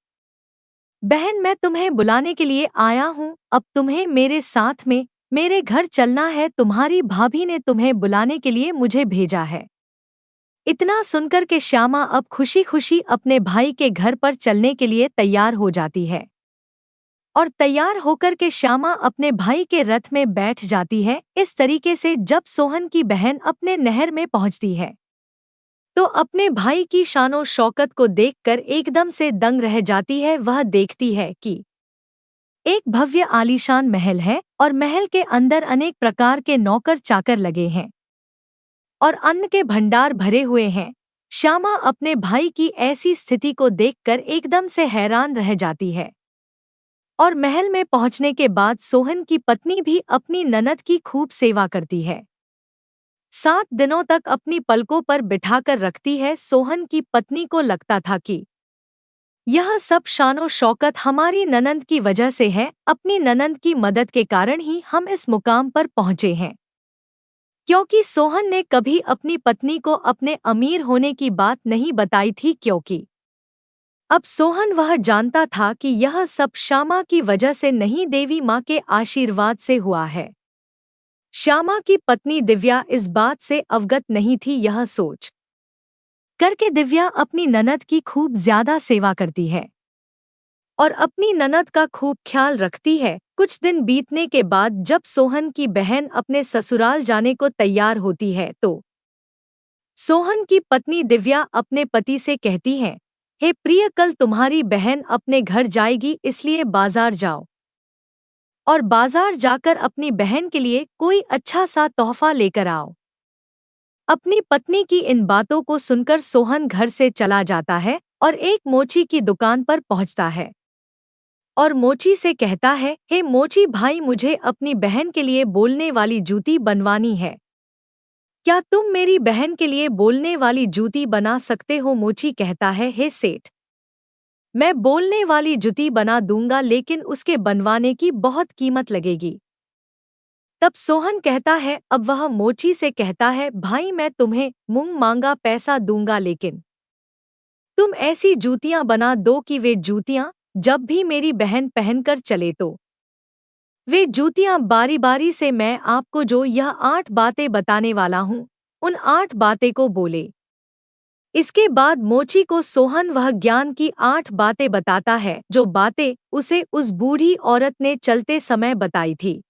बहन, मैं तुम्हें बुलाने के लिए आया हूँ, अब तुम्हें मेरे साथ में मेरे घर चलना है। तुम्हारी भाभी ने तुम्हें बुलाने के लिए मुझे भेजा है। इतना सुनकर के श्यामा अब खुशी खुशी अपने भाई के घर पर चलने के लिए तैयार हो जाती है और तैयार होकर के श्यामा अपने भाई के रथ में बैठ जाती है। इस तरीके से जब सोहन की बहन अपने नहर में पहुंचती है तो अपने भाई की शानो शौकत को देखकर एकदम से दंग रह जाती है। वह देखती है कि एक भव्य आलीशान महल है और महल के अंदर अनेक प्रकार के नौकर चाकर लगे हैं और अन्न के भंडार भरे हुए हैं। श्यामा अपने भाई की ऐसी स्थिति को देखकर एकदम से हैरान रह जाती है और महल में पहुंचने के बाद सोहन की पत्नी भी अपनी ननद की खूब सेवा करती है। 7 दिनों तक अपनी पलकों पर बिठाकर रखती है। सोहन की पत्नी को लगता था कि यह सब शानो शौकत हमारी ननंद की वजह से है। अपनी ननंद की मदद के कारण ही हम इस मुकाम पर पहुंचे हैं। क्योंकि सोहन ने कभी अपनी पत्नी को अपने अमीर होने की बात नहीं बताई थी, क्योंकि अब सोहन वह जानता था कि यह सब श्यामा की वजह से नहीं, देवी माँ के आशीर्वाद से हुआ है। श्यामा की पत्नी दिव्या इस बात से अवगत नहीं थी। यह सोच करके दिव्या अपनी ननद की खूब ज्यादा सेवा करती है और अपनी ननद का खूब ख्याल रखती है। कुछ दिन बीतने के बाद जब सोहन की बहन अपने ससुराल जाने को तैयार होती है तो सोहन की पत्नी दिव्या अपने पति से कहती है, हे प्रिय, कल तुम्हारी बहन अपने घर जाएगी, इसलिए बाजार जाओ और बाजार जाकर अपनी बहन के लिए कोई अच्छा सा तोहफा लेकर आओ। अपनी पत्नी की इन बातों को सुनकर सोहन घर से चला जाता है और एक मोची की दुकान पर पहुंचता है और मोची से कहता है, हे मोची भाई, मुझे अपनी बहन के लिए बोलने वाली जूती बनवानी है। क्या तुम मेरी बहन के लिए बोलने वाली जूती बना सकते हो? मोची कहता है, हे सेठ, मैं बोलने वाली जूती बना दूंगा, लेकिन उसके बनवाने की बहुत कीमत लगेगी। तब सोहन कहता है, अब वह मोची से कहता है, भाई, मैं तुम्हें मुंह मांगा पैसा दूंगा, लेकिन तुम ऐसी जूतियां बना दो कि वे जूतियां जब भी मेरी बहन पहनकर चले तो वे जूतियां बारी बारी से मैं आपको जो यह 8 बातें बताने वाला हूं, उन 8 बातें को बोले। इसके बाद मोची को सोहन वह ज्ञान की 8 बातें बताता है, जो बातें उसे उस बूढ़ी औरत ने चलते समय बताई थी।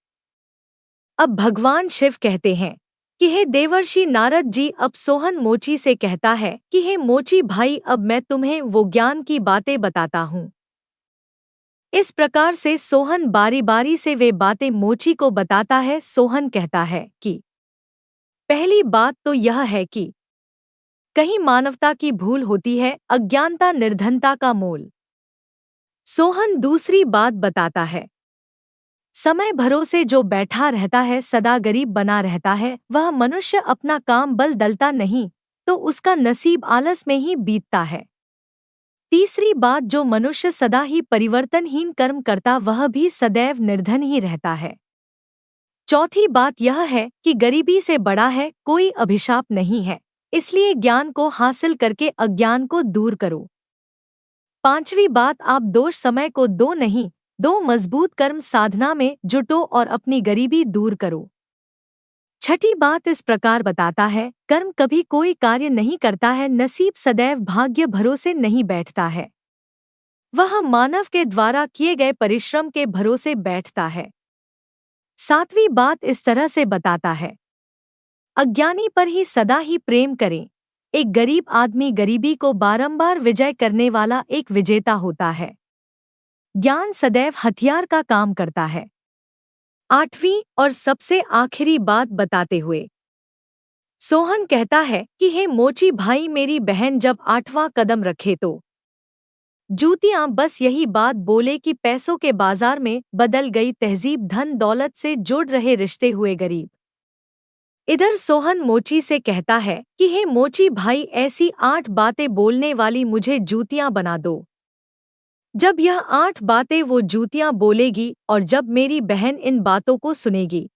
अब भगवान शिव कहते हैं कि हे देवर्षि नारद जी, अब सोहन मोची से कहता है कि हे मोची भाई, अब मैं तुम्हें वो ज्ञान की बातें बताता हूँ। इस प्रकार से सोहन बारी बारी से वे बातें मोची को बताता है। सोहन कहता है कि पहली बात तो यह है कि कहीं मानवता की भूल होती है, अज्ञानता निर्धनता का मोल। सोहन दूसरी बात बताता है, समय भरोसे जो बैठा रहता है सदा गरीब बना रहता है। वह मनुष्य अपना काम बल दलता नहीं तो उसका नसीब आलस में ही बीतता है। तीसरी बात, जो मनुष्य सदा ही परिवर्तनहीन कर्म करता वह भी सदैव निर्धन ही रहता है। चौथी बात यह है कि गरीबी से बड़ा है कोई अभिशाप नहीं है, इसलिए ज्ञान को हासिल करके अज्ञान को दूर करो। पांचवी बात, आप दोष समय को दो नहीं, 2 मजबूत कर्म साधना में जुटो और अपनी गरीबी दूर करो। छठी बात इस प्रकार बताता है, कर्म कभी कोई कार्य नहीं करता है, नसीब सदैव भाग्य भरोसे नहीं बैठता है, वह मानव के द्वारा किए गए परिश्रम के भरोसे बैठता है। सातवीं बात इस तरह से बताता है, अज्ञानी पर ही सदा ही प्रेम करें। एक गरीब आदमी गरीबी को बारंबार विजय करने वाला एक विजेता होता है। ज्ञान सदैव हथियार का काम करता है। आठवीं और सबसे आखिरी बात बताते हुए सोहन कहता है कि हे मोची भाई, मेरी बहन जब 8वां कदम रखे तो जूतियां बस यही बात बोले कि पैसों के बाजार में बदल गई तहजीब, धन दौलत से जुड़ रहे रिश्ते हुए गरीब। इधर सोहन मोची से कहता है कि हे मोची भाई, ऐसी 8 बातें बोलने वाली मुझे जूतियां बना दो। जब यह 8 बातें वो जूतियां बोलेगी और जब मेरी बहन इन बातों को सुनेगी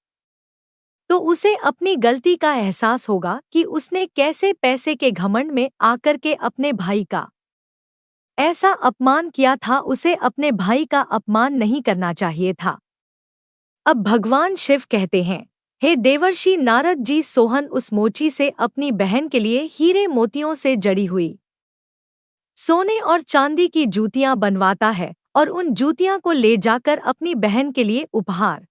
तो उसे अपनी गलती का एहसास होगा कि उसने कैसे पैसे के घमंड में आकर के अपने भाई का ऐसा अपमान किया था। उसे अपने भाई का अपमान नहीं करना चाहिए था। अब भगवान शिव कहते हैं, हे देवर्षि नारद जी, सोहन उस मोची से अपनी बहन के लिए हीरे मोतियों से जड़ी हुई सोने और चांदी की जूतियां बनवाता है और उन जूतियां को ले जाकर अपनी बहन के लिए उपहार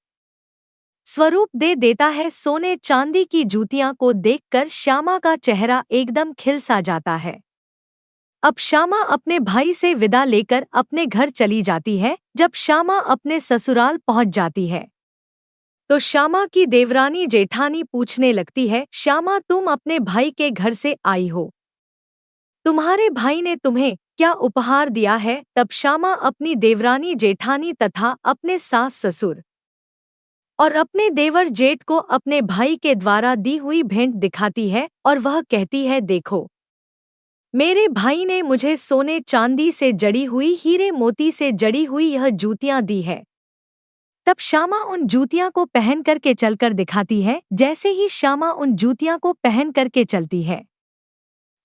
स्वरूप दे देता है। सोने चांदी की जूतियां को देखकर श्यामा का चेहरा एकदम खिल सा जाता है। अब श्यामा अपने भाई से विदा लेकर अपने घर चली जाती है। जब श्यामा अपने ससुराल पहुंच जाती है तो श्यामा की देवरानी जेठानी पूछने लगती है, श्यामा तुम अपने भाई के घर से आई हो, तुम्हारे भाई ने तुम्हें क्या उपहार दिया है? तब श्यामा अपनी देवरानी जेठानी तथा अपने सास ससुर और अपने देवर जेठ को अपने भाई के द्वारा दी हुई भेंट दिखाती है और वह कहती है, देखो मेरे भाई ने मुझे सोने चांदी से जड़ी हुई, हीरे मोती से जड़ी हुई यह जूतियां दी है। तब श्यामा उन जूतियां को पहन करके चलकर दिखाती है। जैसे ही श्यामा उन जूतियां को पहन करके चलती है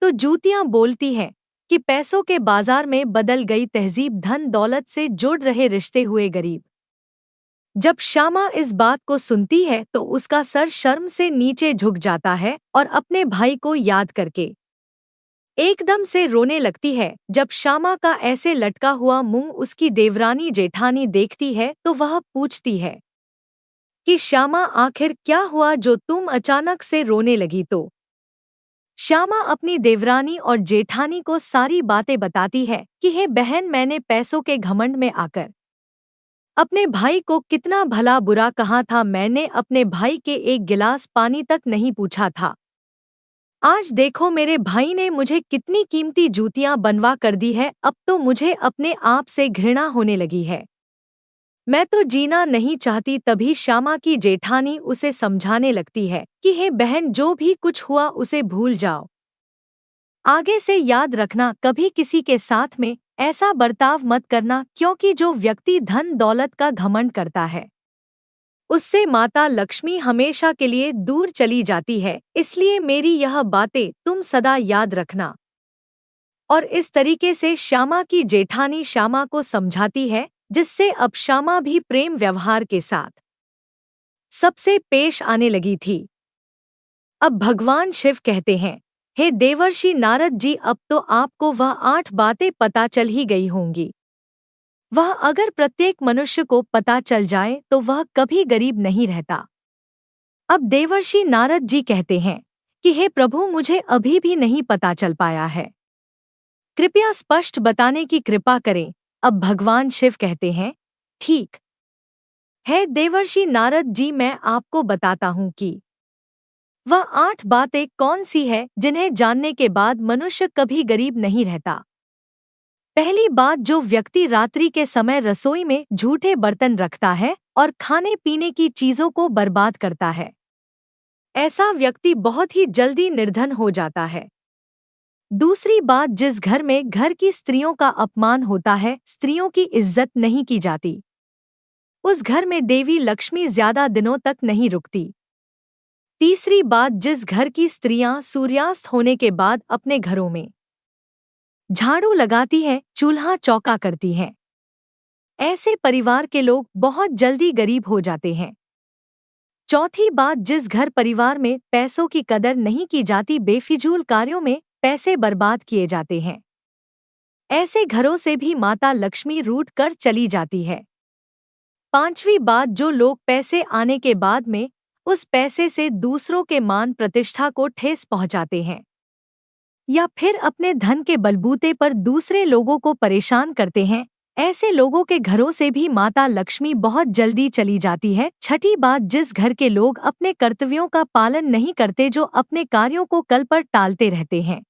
तो जूतियां बोलती है कि पैसों के बाजार में बदल गई तहजीब, धन दौलत से जोड़ रहे रिश्ते हुए गरीब। जब श्यामा इस बात को सुनती है तो उसका सर शर्म से नीचे झुक जाता है और अपने भाई को याद करके एकदम से रोने लगती है। जब श्यामा का ऐसे लटका हुआ मुंह उसकी देवरानी जेठानी देखती है तो वह पूछती है कि श्यामा आखिर क्या हुआ जो तुम अचानक से रोने लगी? तो श्यामा अपनी देवरानी और जेठानी को सारी बातें बताती है कि हे बहन, मैंने पैसों के घमंड में आकर अपने भाई को कितना भला बुरा कहा था। मैंने अपने भाई के एक गिलास पानी तक नहीं पूछा था। आज देखो मेरे भाई ने मुझे कितनी कीमती जूतियां बनवा कर दी है। अब तो मुझे अपने आप से घृणा होने लगी है, मैं तो जीना नहीं चाहती। तभी श्यामा की जेठानी उसे समझाने लगती है कि हे बहन, जो भी कुछ हुआ उसे भूल जाओ। आगे से याद रखना, कभी किसी के साथ में ऐसा बर्ताव मत करना, क्योंकि जो व्यक्ति धन दौलत का घमंड करता है उससे माता लक्ष्मी हमेशा के लिए दूर चली जाती है। इसलिए मेरी यह बातें तुम सदा याद रखना। और इस तरीके से श्यामा की जेठानी श्यामा को समझाती है, जिससे अब श्यामा भी प्रेम व्यवहार के साथ सबसे पेश आने लगी थी। अब भगवान शिव कहते हैं, हे देवर्षि नारद जी, अब तो आपको वह 8 बातें पता चल ही गई होंगी। वह अगर प्रत्येक मनुष्य को पता चल जाए तो वह कभी गरीब नहीं रहता। अब देवर्षि नारद जी कहते हैं कि हे प्रभु, मुझे अभी भी नहीं पता चल पाया है, कृपया स्पष्ट बताने की कृपा करें। अब भगवान शिव कहते हैं, ठीक है देवर्षि नारद जी, मैं आपको बताता हूँ कि वह 8 बातें कौन सी है जिन्हें जानने के बाद मनुष्य कभी गरीब नहीं रहता। पहली बात, जो व्यक्ति रात्रि के समय रसोई में झूठे बर्तन रखता है और खाने पीने की चीजों को बर्बाद करता है, ऐसा व्यक्ति बहुत ही जल्दी निर्धन हो जाता है। दूसरी बात, जिस घर में घर की स्त्रियों का अपमान होता है, स्त्रियों की इज्जत नहीं की जाती, उस घर में देवी लक्ष्मी ज्यादा दिनों तक नहीं रुकती। तीसरी बात, जिस घर की स्त्रियां सूर्यास्त होने के बाद अपने घरों में झाड़ू लगाती है, चूल्हा चौका करती हैं, ऐसे परिवार के लोग बहुत जल्दी गरीब हो जाते हैं। चौथी बात, जिस घर परिवार में पैसों की कदर नहीं की जाती, बेफिजूल कार्यों में पैसे बर्बाद किए जाते हैं, ऐसे घरों से भी माता लक्ष्मी रूठ कर चली जाती है। पांचवी बात, जो लोग पैसे आने के बाद में उस पैसे से दूसरों के मान प्रतिष्ठा को ठेस पहुंचाते हैं या फिर अपने धन के बलबूते पर दूसरे लोगों को परेशान करते हैं, ऐसे लोगों के घरों से भी माता लक्ष्मी बहुत जल्दी चली जाती है। छठी बात, जिस घर के लोग अपने कर्तव्यों का पालन नहीं करते, जो अपने कार्यों को कल पर टालते रहते हैं,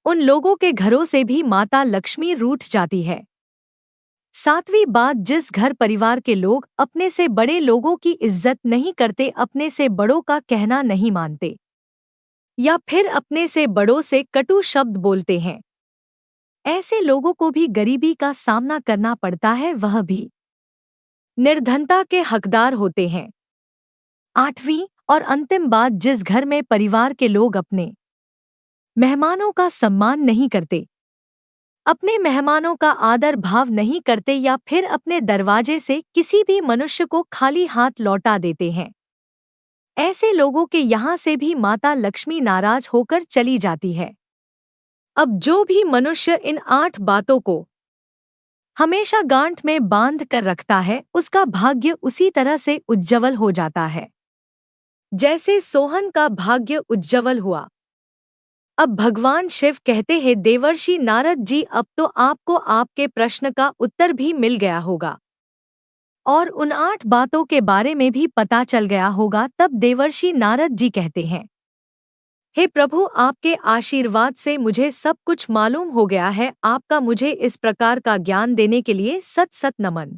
उन लोगों के घरों से भी माता लक्ष्मी रूठ जाती है। सातवीं बात, जिस घर परिवार के लोग अपने से बड़े लोगों की इज्जत नहीं करते, अपने से बड़ों का कहना नहीं मानते या फिर अपने से बड़ों से कटु शब्द बोलते हैं, ऐसे लोगों को भी गरीबी का सामना करना पड़ता है, वह भी निर्धनता के हकदार होते हैं। आठवीं और अंतिम बात, जिस घर में परिवार के लोग अपने मेहमानों का सम्मान नहीं करते, अपने मेहमानों का आदर भाव नहीं करते या फिर अपने दरवाजे से किसी भी मनुष्य को खाली हाथ लौटा देते हैं, ऐसे लोगों के यहाँ से भी माता लक्ष्मी नाराज होकर चली जाती है। अब जो भी मनुष्य इन 8 बातों को हमेशा गांठ में बांध कर रखता है, उसका भाग्य उसी तरह से उज्जवल हो जाता है जैसे सोहन का भाग्य उज्जवल हुआ। अब भगवान शिव कहते हैं, देवर्षि नारद जी, अब तो आपको आपके प्रश्न का उत्तर भी मिल गया होगा और उन 8 बातों के बारे में भी पता चल गया होगा। तब देवर्षि नारद जी कहते हैं, हे प्रभु, आपके आशीर्वाद से मुझे सब कुछ मालूम हो गया है। आपका मुझे इस प्रकार का ज्ञान देने के लिए सत सत नमन।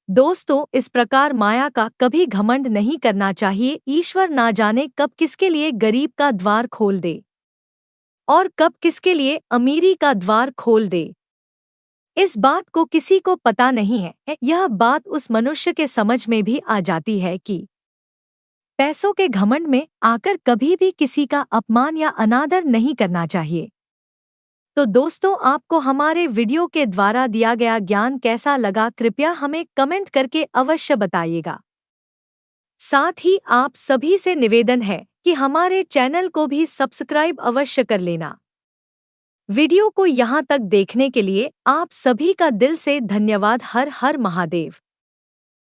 दोस्तों, इस प्रकार माया का कभी घमंड नहीं करना चाहिए। ईश्वर ना जाने कब किसके लिए गरीब का द्वार खोल दे और कब किसके लिए अमीरी का द्वार खोल दे। इस बात को किसी को पता नहीं है। यह बात उस मनुष्य के समझ में भी आ जाती है कि पैसों के घमंड में आकर कभी भी किसी का अपमान या अनादर नहीं करना चाहिए। तो दोस्तों, आपको हमारे वीडियो के द्वारा दिया गया ज्ञान कैसा लगा, कृपया हमें कमेंट करके अवश्य बताइएगा। साथ ही आप सभी से निवेदन है कि हमारे चैनल को भी सब्सक्राइब अवश्य कर लेना। वीडियो को यहाँ तक देखने के लिए आप सभी का दिल से धन्यवाद। हर हर महादेव।